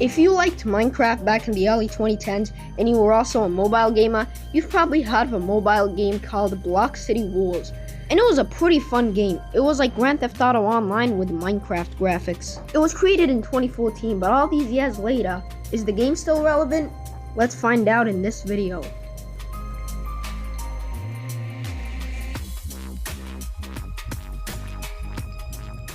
If you liked Minecraft back in the early 2010s and you were also a mobile gamer, you've probably heard of a mobile game called Block City Wars. And it was a pretty fun game. It was like Grand Theft Auto Online with Minecraft graphics. It was created in 2014, but all these years later, is the game still relevant? Let's find out in this video.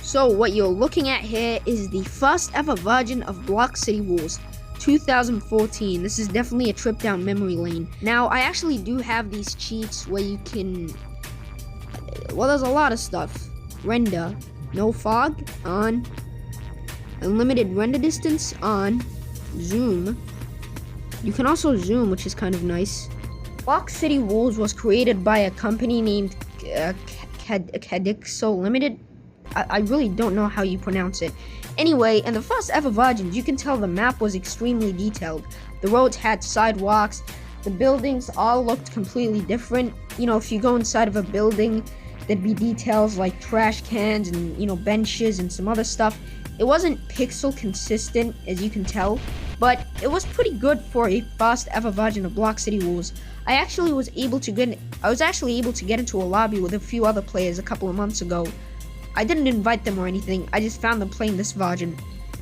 So what you're looking at here is the first ever version of Block City Wars, 2014. This is definitely a trip down memory lane. Now, I actually do have these cheats where you can, well, there's a lot of stuff. Render, no fog, on. Unlimited render distance, on. Zoom. You can also zoom, which is kind of nice. Block City Wars was created by a company named Cadixo Limited. I really don't know how you pronounce it. Anyway, in the first ever versions, you can tell the map was extremely detailed. The roads had sidewalks, the buildings all looked completely different. You know, if you go inside of a building, there'd be details like trash cans and, you know, benches and some other stuff. It wasn't pixel consistent, as you can tell, but it was pretty good for a first ever version of Block City Wars. I was actually able to get into a lobby with a few other players a couple of months ago. I didn't invite them or anything, I just found them playing this version.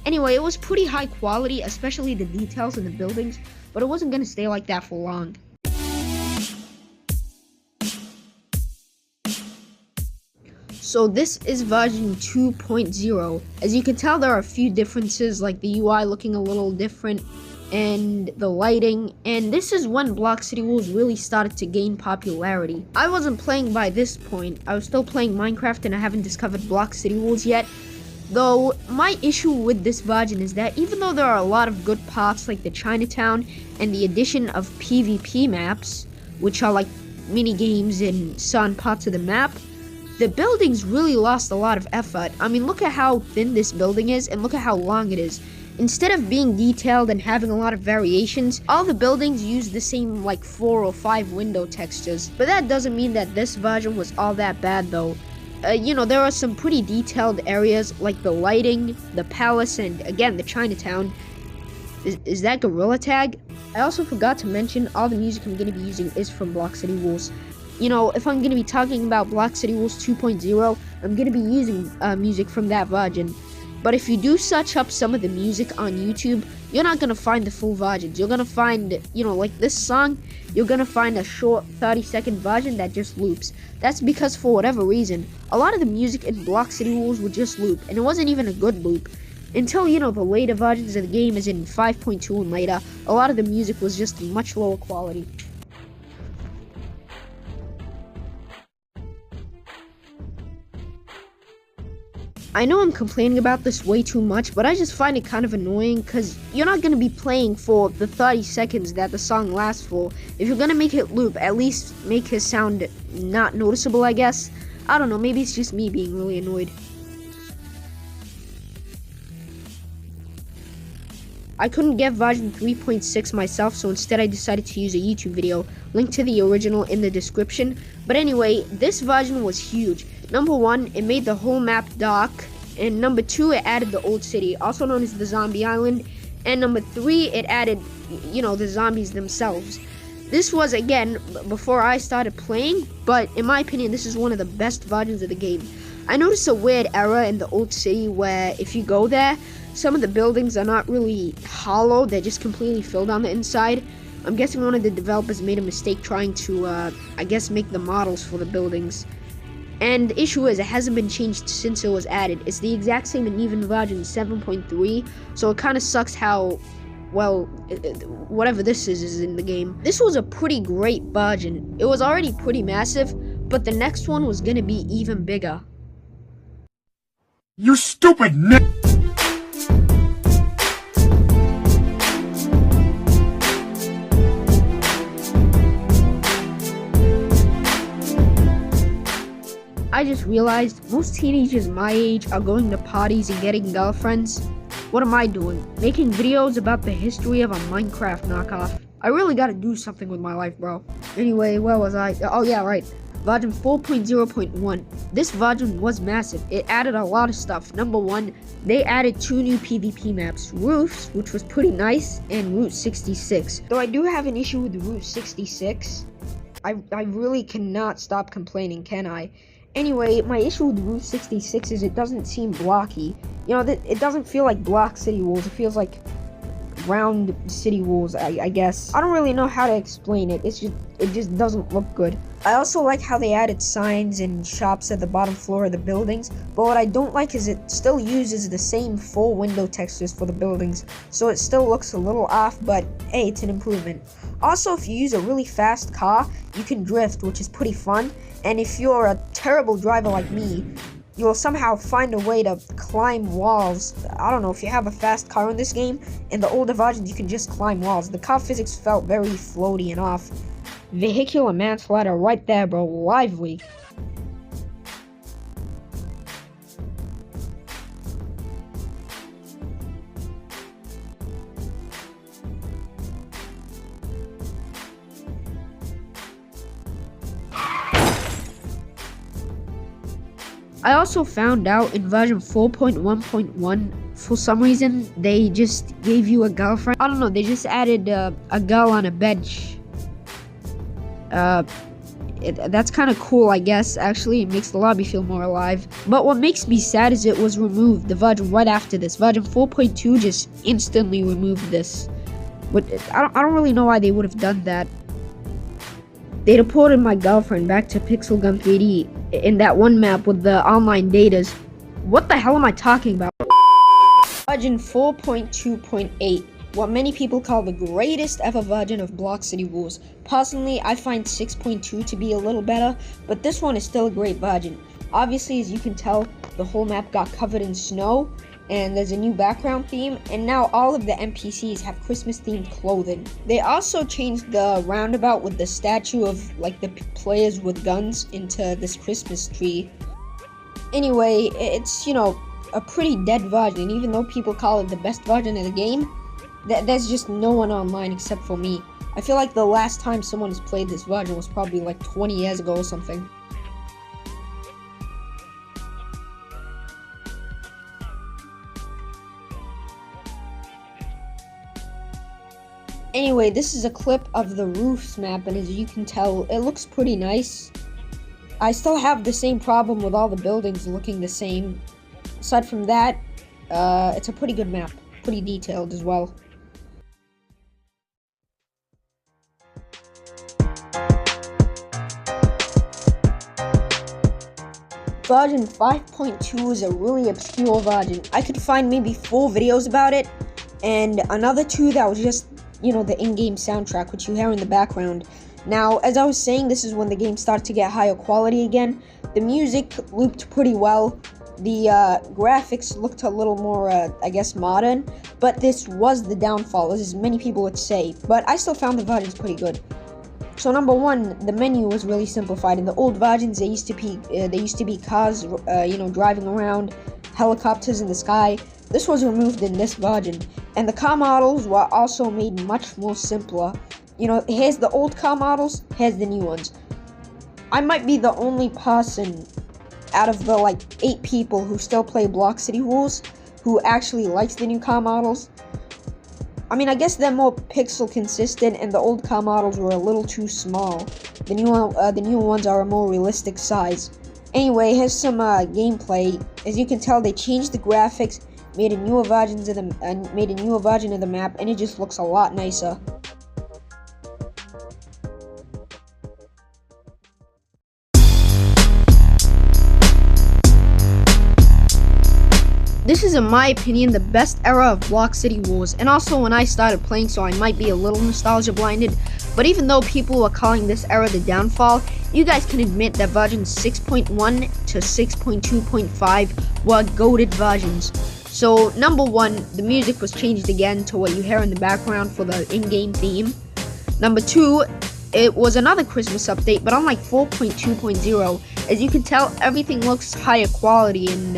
Anyway, it was pretty high quality, especially the details in the buildings, but it wasn't gonna stay like that for long. So this is version 2.0. As you can tell, there are a few differences, like the UI looking a little different, and the lighting, and this is when Block City Wars really started to gain popularity. I wasn't playing by this point, I was still playing Minecraft and I haven't discovered Block City Wars yet. Though, my issue with this version is that even though there are a lot of good parts like the Chinatown and the addition of PvP maps, which are like mini games in certain parts of the map, the buildings really lost a lot of effort. I mean, look at how thin this building is and look at how long it is. Instead of being detailed and having a lot of variations, all the buildings use the same like 4 or 5 window textures. But that doesn't mean that this version was all that bad though. You know, there are some pretty detailed areas like the lighting, the palace, and again, the Chinatown. Is that Gorilla Tag? I also forgot to mention all the music I'm going to be using is from Block City Wars. You know, if I'm going to be talking about Block City Wars 2.0, I'm going to be using music from that version. But if you do search up some of the music on YouTube, you're not going to find the full versions. You're going to find, you know, like this song, you're going to find a short 30-second version that just loops. That's because for whatever reason, a lot of the music in Block City Wars would just loop, and it wasn't even a good loop. Until, you know, the later versions of the game, as in 5.2 and later, a lot of the music was just much lower quality. I know I'm complaining about this way too much, but I just find it kind of annoying because you're not going to be playing for the 30 seconds that the song lasts for. If you're going to make it loop, at least make his sound not noticeable, I guess. I don't know, maybe it's just me being really annoyed. I couldn't get version 3.6 myself, so instead I decided to use a YouTube video. Link to the original in the description. But anyway, this version was huge. Number 1, it made the whole map dark. And number 2, it added the old city, also known as the zombie island. And number 3, it added, you know, the zombies themselves. This was, again, before I started playing, but in my opinion, this is one of the best versions of the game. I noticed a weird error in the old city where if you go there, some of the buildings are not really hollow, they're just completely filled on the inside. I'm guessing one of the developers made a mistake trying to, I guess, make the models for the buildings. And the issue is, it hasn't been changed since it was added. It's the exact same in even version 7.3, so it kind of sucks how, well, whatever this is in the game. This was a pretty great version. It was already pretty massive, but the next one was gonna be even bigger. You stupid I just realized most teenagers my age are going to parties and getting girlfriends. What am I doing? Making videos about the history of a Minecraft knockoff. I really gotta do something with my life, bro. Anyway, where was I? Oh yeah, right. version 4.0.1. This version was massive. It added a lot of stuff. Number one, they added 2 new PvP maps, Roofs, which was pretty nice, and Route 66. Though I do have an issue with Route 66, I really cannot stop complaining, can I? Anyway, my issue with Route 66 is it doesn't seem blocky. You know, it doesn't feel like block city walls. It feels like round city walls, I guess. I don't really know how to explain it. It just doesn't look good. I also like how they added signs and shops at the bottom floor of the buildings, but what I don't like is it still uses the same full window textures for the buildings, so it still looks a little off, but hey, it's an improvement. Also, if you use a really fast car, you can drift, which is pretty fun, and if you're a terrible driver like me, you'll somehow find a way to climb walls. I don't know, if you have a fast car in this game, in the older versions you can just climb walls. The car physics felt very floaty and off. Vehicular manslaughter right there, bro. Lively. I also found out in version 4.1.1, for some reason, they just gave you a girlfriend. I don't know, they just added a girl on a bench. That's kind of cool, I guess. Actually, it makes the lobby feel more alive. But what makes me sad is it was removed, the version right after this. Version 4.2 just instantly removed this. But I don't really know why they would have done that. They deported my girlfriend back to Pixel Gun 3D in that one map with the online datas. What the hell am I talking about? Version 4.2.8. What many people call the greatest ever version of Block City Rules. Personally, I find 6.2 to be a little better, but this one is still a great version. Obviously, as you can tell, the whole map got covered in snow, and there's a new background theme, and now all of the NPCs have Christmas-themed clothing. They also changed the roundabout with the statue of, like, the players with guns into this Christmas tree. Anyway, it's, you know, a pretty dead version, even though people call it the best version of the game. There's just no one online except for me. I feel like the last time someone has played this version was probably like 20 years ago or something. Anyway, this is a clip of the Roofs map, and as you can tell, it looks pretty nice. I still have the same problem with all the buildings looking the same. Aside from that, it's a pretty good map. Pretty detailed as well. Version 5.2 is a really obscure version. I could find maybe 4 videos about it, and another 2 that was just, you know, the in-game soundtrack, which you hear in the background. Now, as I was saying, this is when the game started to get higher quality again. The music looped pretty well. The graphics looked a little more, I guess, modern, but this was the downfall, as many people would say. But I still found the versions pretty good. So number one, the menu was really simplified. In the old versions, they used to be cars, you know, driving around, helicopters in the sky. This was removed in this version, and the car models were also made much more simpler. You know, here's the old car models, here's the new ones. I might be the only person out of the like 8 people who still play Block City Rules who actually likes the new car models. I mean, I guess they're more pixel consistent, and the old car models were a little too small. The new ones are a more realistic size. Anyway, here's some gameplay. As you can tell, they changed the graphics, made a newer version of the map, and it just looks a lot nicer. This is, in my opinion, the best era of Block City Rules, and also when I started playing, so I might be a little nostalgia blinded. But even though people are calling this era the downfall, you guys can admit that versions 6.1 to 6.2.5 were goated versions. So number one, the music was changed again to what you hear in the background for the in-game theme. Number two, it was another Christmas update, but unlike 4.2.0, as you can tell, everything looks higher quality, and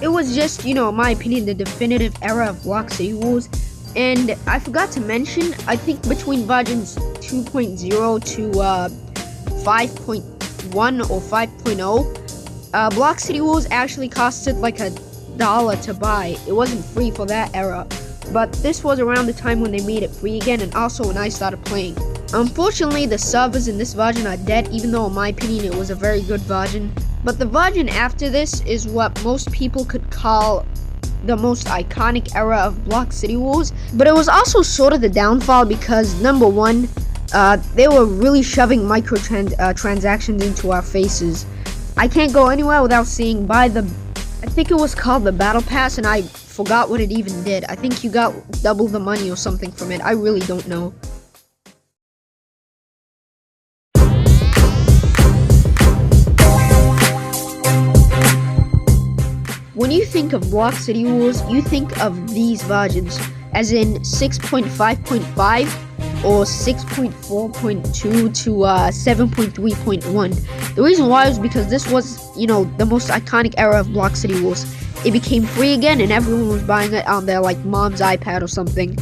it was just, you know, in my opinion, the definitive era of Block City Rules. And I forgot to mention, I think between versions 2.0 to 5. 5.1 or 5.0, Block City Wars actually costed like $1 to buy. It wasn't free for that era. But this was around the time when they made it free again, and also when I started playing. Unfortunately, the servers in this version are dead, even though in my opinion it was a very good version. But the version after this is what most people could call the most iconic era of Block City Wars. But it was also sort of the downfall because, number one, they were really shoving microtransactions into our faces. I can't go anywhere without seeing I think it was called the Battle Pass, and I forgot what it even did. I think you got double the money or something from it. I really don't know. When you think of Block City Wars, you think of these versions, as in 6.5.5 or 6.4.2 to 7.3.1. The reason why is because this was, the most iconic era of Block City Wars. It became free again and everyone was buying it on their mom's iPad or something.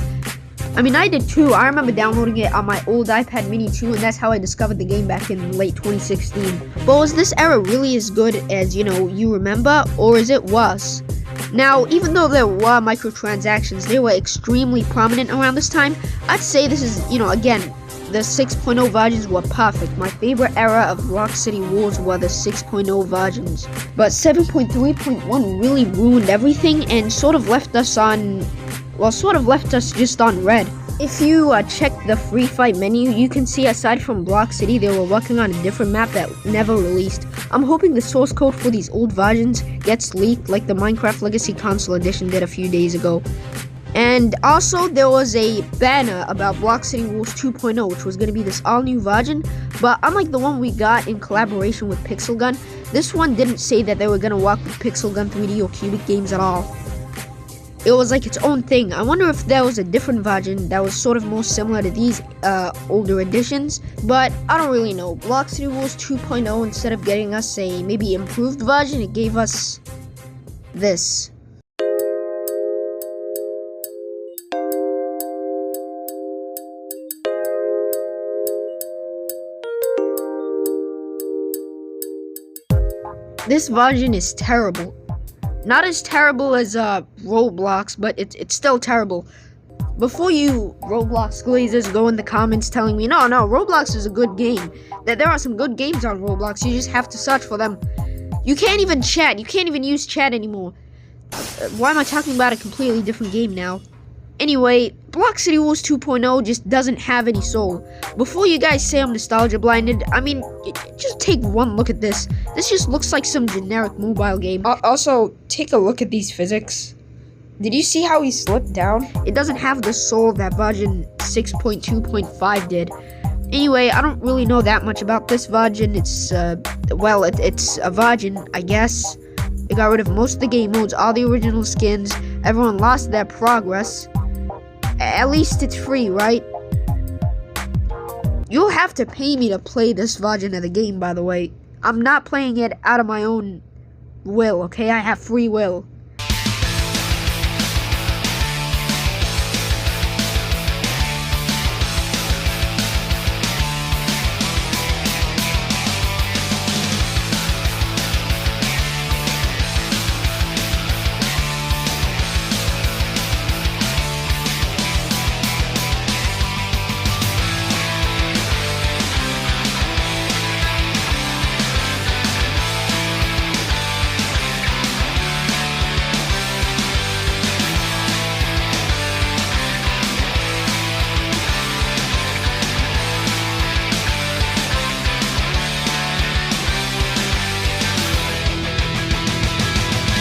I mean, I did too. I remember downloading it on my old iPad mini too, and that's how I discovered the game back in late 2016. But was this era really as good as, you remember, or is it worse? Now, even though there were microtransactions, they were extremely prominent around this time. I'd say this is, again, the 6.0 versions were perfect. My favorite era of Block City Wars were the 6.0 versions. But 7.3.1 really ruined everything and sort of left us just on red. If you check the free fight menu, you can see aside from Block City, they were working on a different map that never released. I'm hoping the source code for these old versions gets leaked like the Minecraft Legacy Console Edition did a few days ago. And also, there was a banner about Block City Wars 2.0, which was going to be this all-new version, but unlike the one we got in collaboration with Pixel Gun, this one didn't say that they were going to work with Pixel Gun 3D or Cubic Games at all. It was like its own thing. I wonder if there was a different version that was sort of more similar to these older editions, but I don't really know. Block City Wars 2.0, instead of getting us a maybe improved version, it gave us this. This version is terrible. Not as terrible as Roblox, but it's still terrible. Before you Roblox glazers go in the comments telling me, no, Roblox is a good game. That there are some good games on Roblox, you just have to search for them. You can't even chat, you can't even use chat anymore. Why am I talking about a completely different game now? Anyway, Block City Wars 2.0 just doesn't have any soul. Before you guys say I'm nostalgia blinded, I mean, just take one look at this. This just looks like some generic mobile game. Also, take a look at these physics. Did you see how he slipped down? It doesn't have the soul that version 6.2.5 did. Anyway, I don't really know that much about this version. It's a version, I guess. It got rid of most of the game modes, all the original skins. Everyone lost their progress. At least it's free, right? You'll have to pay me to play this version of the game, by the way. I'm not playing it out of my own will, okay? I have free will.